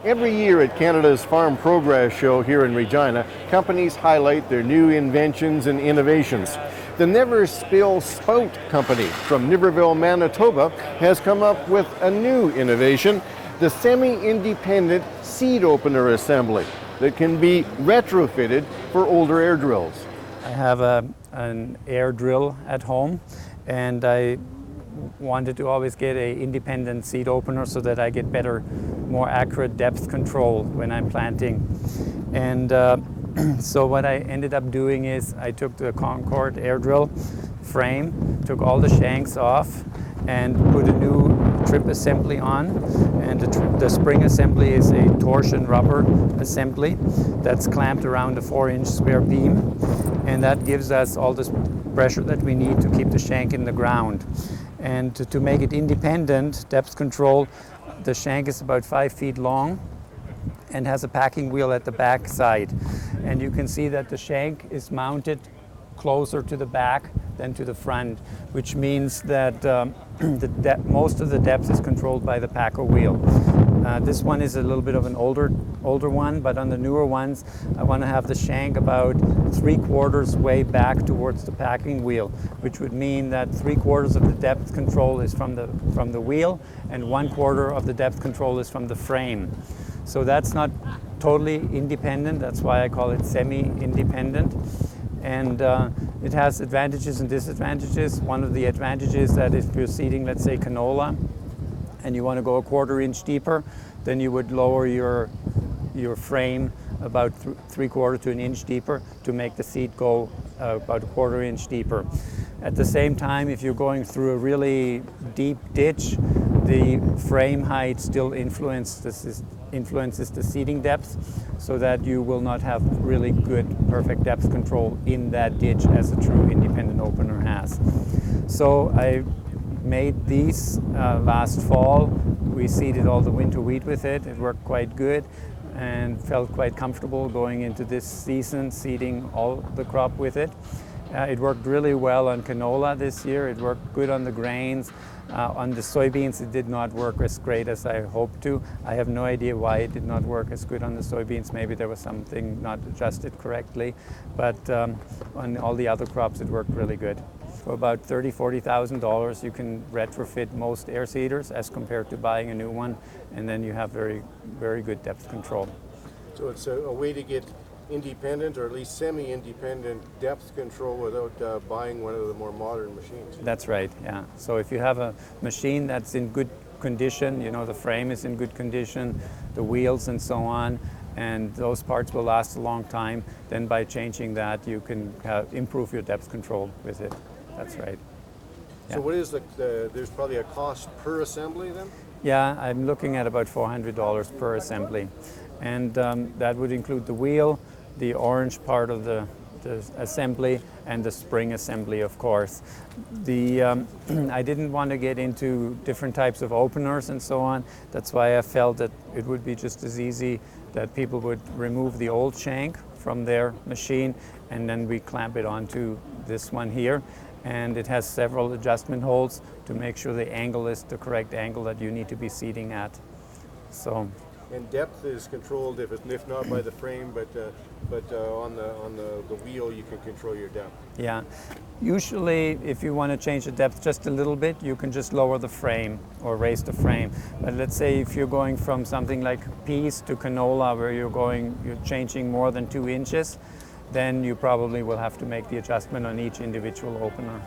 Every year at Canada's Farm Progress Show here in Regina, companies highlight their new inventions and innovations. The Never Spill Spout Company from Niverville, Manitoba has come up with a new innovation, the semi-independent seed opener assembly that can be retrofitted for older air drills. I have an air drill at home, and I wanted to always get an independent seed opener so that I get better, more accurate depth control when I'm planting. And so what I ended up doing is I took the Concord air drill frame, took all the shanks off, and put a new trip assembly on. And the spring assembly is a torsion rubber assembly that's clamped around a 4-inch square beam, and that gives us all the pressure that we need to keep the shank in the ground. And to make it independent, depth control, the shank is about 5 feet long and has a packing wheel at the back side. And you can see that the shank is mounted closer to the back than to the front, which means that most of the depth is controlled by the packer wheel. This one is a little bit of an older one, but on the newer ones, I want to have the shank about 3/4 way back towards the packing wheel, which would mean that 3/4 of the depth control is from the wheel, and 1/4 of the depth control is from the frame. So that's not totally independent. That's why I call it semi-independent. And it has advantages and disadvantages. One of the advantages that if you're seeding, let's say, canola, and you want to go 1/4 inch deeper, then you would lower your frame about 3/4 to an inch deeper to make the seed go about 1/4 inch deeper. At the same time, if you're going through a really deep ditch, the frame height still influences the seeding depth, so that you will not have really good, perfect depth control in that ditch as a true independent opener has. So I made these last fall. We seeded all the winter wheat with it. It worked quite good and felt quite comfortable going into this season seeding all the crop with it. It worked really well on canola this year. It worked good on the grains. On the soybeans, it did not work as great as I hoped to. I have no idea why it did not work as good on the soybeans. Maybe there was something not adjusted correctly, but on all the other crops, it worked really good. For about $30,000, $40,000, you can retrofit most air seeders as compared to buying a new one, and then you have very, very good depth control. So it's a way to get independent, or at least semi-independent depth control without buying one of the more modern machines. That's right, yeah. So if you have a machine that's in good condition, you know, the frame is in good condition, the wheels and so on, and those parts will last a long time, then by changing that, you can improve your depth control with it. That's right. So what is there's probably a cost per assembly then? Yeah, I'm looking at about $400 per assembly. And that would include the wheel, the orange part of the assembly, and the spring assembly, of course. I didn't want to get into different types of openers and so on. That's why I felt that it would be just as easy that people would remove the old shank from their machine, and then we clamp it onto this one here. And it has several adjustment holes to make sure the angle is the correct angle that you need to be seeding at. So. And depth is controlled if not by the frame, but on the wheel you can control your depth. Yeah, usually if you want to change the depth just a little bit, you can just lower the frame or raise the frame. But let's say if you're going from something like peas to canola, where you're changing more than 2 inches, then you probably will have to make the adjustment on each individual opener.